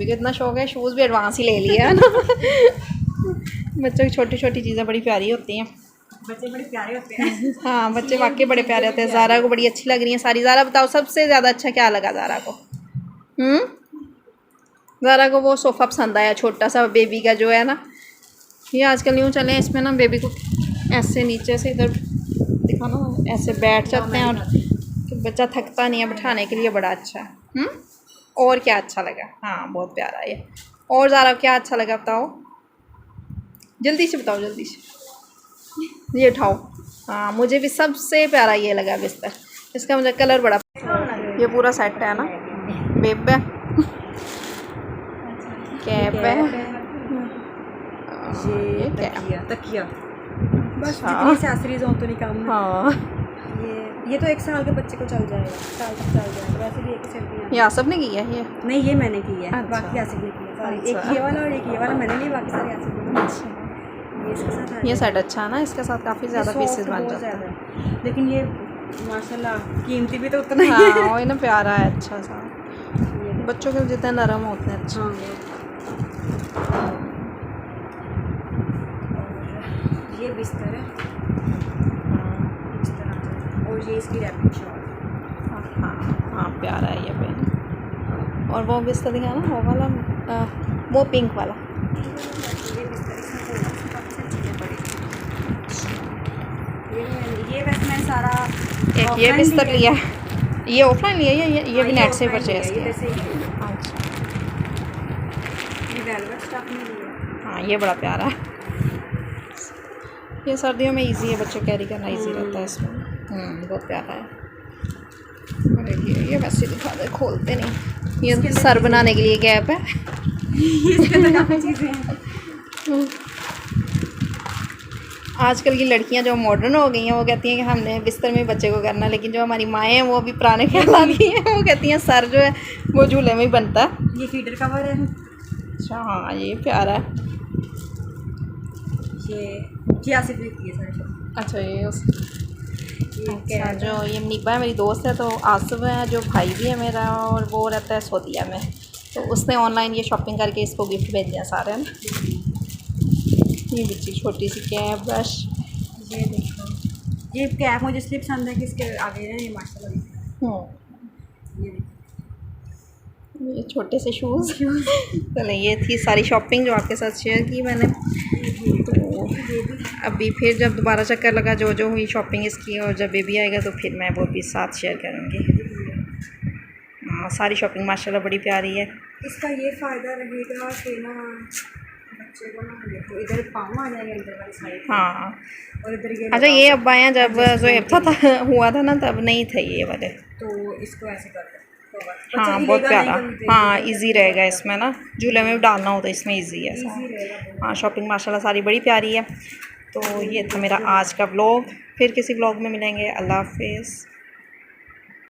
बब्बी को इतना शौक है, शूज़ भी एडवांस ही ले लिया है ना। बच्चों की छोटी छोटी चीज़ें बड़ी प्यारी होती हैं। बच्चे बड़े प्यारे होते हैं। हाँ बच्चे वाकई बड़े प्यारे होते हैं। ज़ारा को बड़ी अच्छी लग रही हैं सारी। ज़ारा बताओ सबसे ज़्यादा अच्छा क्या लगा ज़ारा को? ज़ारा को वो सोफ़ा पसंद आया छोटा सा बेबी का जो है ना, ये आजकल न्यू चले हैं, इसमें ना बेबी को ऐसे नीचे से इधर दिखाना, ऐसे बैठ जाते हैं और तो बच्चा थकता नहीं है, बैठाने के लिए बड़ा अच्छा है। और क्या अच्छा लगा? हाँ बहुत प्यारा है ये। और ज़ारा क्या अच्छा लगा बताओ, जल्दी से बताओ जल्दी से। ये उठाओ। हाँ मुझे भी सबसे प्यारा ये लगा बिस्तर, इसका मुझे कलर बड़ा। ये पूरा सेट है ना, बेब है, कैप है, ये तकिया बस हाँ। जितनी एक्सेसरीज हो तो नहीं काम ना। हाँ ये तो 1 साल के बच्चे को चल जाएगा, साल तक चल जाएगा। वैसे भी एक ही सर्दी है। ये आसफ ने किया है ये? नहीं ये मैंने की है। अच्छा। बाकी आसिफ ने किया सारी। अच्छा। एक ये वाला और एक ये वाला मैंने लिया, बाकी सारे आसिफ ने। अच्छा ये इसके साथ आ ये जाएगा। सेट अच्छा है ना, इसके साथ काफ़ी ज़्यादा ये पीसेस soft बन बहुत जाते हैं। ज़्यादा है। लेकिन ये माशाल्लाह कीमती भी तो उतना ही हाँ है। वही ना, प्यारा है अच्छा सा। ये बच्चों के जितने नरम होते हैं अच्छा। हाँ ये बिस्तर है इस तरह, और ये इसकी रैपिंग शॉल। हाँ हाँ प्यारा है ये पेन। और वो बिस्तर दिखाना, वो वाला वो पिंक वाला। ये बिस्तर इसमें काफ़ी सारी चीज़ें पड़ी। ये वैसे मैंने सारा एक ये बिस्तर लिया, ये ऑफलाइन लिया या ये भी नेट से परचेज किया? अच्छा ये वेलवेट स्टफ में लिया। हाँ ये बड़ा प्यारा है। ये सर्दियों में इजी है, बच्चों कैरी करना इजी रहता है इसमें। बहुत प्यारा है। और ये वैसे दिखा दे, खोलते नहीं। ये सर बनाने के लिए गैप है। इसके अंदर काफ़ी चीज़ें हैं। आजकल की लड़कियां जो मॉडर्न हो गई हैं वो कहती हैं कि हमने बिस्तर में बच्चे को करना, लेकिन जो हमारी माएँ हैं वो अभी पुराने ख्याल की हैं। वो कहती हैं सर जो है वो झूले में ही बनता है। ये फीडर कवर है। अच्छा हाँ ये प्यारा है। ये आसिफ ने किए सारे शॉप। अच्छा ये उस ये अच्छा जो ये मुनीबा है मेरी दोस्त है, तो आसिफ है जो भाई भी है मेरा, और वो रहता है सऊदीया में, तो उसने ऑनलाइन ये शॉपिंग करके इसको गिफ्ट भेज दिया सारे ना। ये बच्ची छोटी सी कैप, ब्रश। ये देखो ये कैप मुझे इसलिए पसंद है कि इसके आगे है ये माशाल्लाह। ये ये छोटे से शूज़। चले ये थी सारी शॉपिंग जो आपके साथ शेयर की मैंने। तो अभी फिर जब दोबारा चक्कर लगा जो हुई शॉपिंग इसकी, और जब बेबी आएगा तो फिर मैं वो भी साथ शेयर करूँगी। सारी शॉपिंग माशाल्लाह बड़ी प्यारी है। इसका ये फ़ायदा रहेगा कि ना बच्चे को ना देखो इधर पाँव आ जाएगा इधर वाली साइड। हाँ और इधर ये अच्छा ये अब आया जब ज़ोएब था हुआ था ना, तब नहीं थे ये वाले। तो इसको ऐसे कर दो। हाँ बहुत प्यारा। हाँ इजी रहेगा इसमें ना, झूले में भी डालना हो तो इसमें इजी है। हाँ शॉपिंग माशाल्लाह सारी बड़ी प्यारी है। तो ये था मेरा आज का व्लॉग। फिर किसी व्लॉग में मिलेंगे। अल्लाह हाफिज़।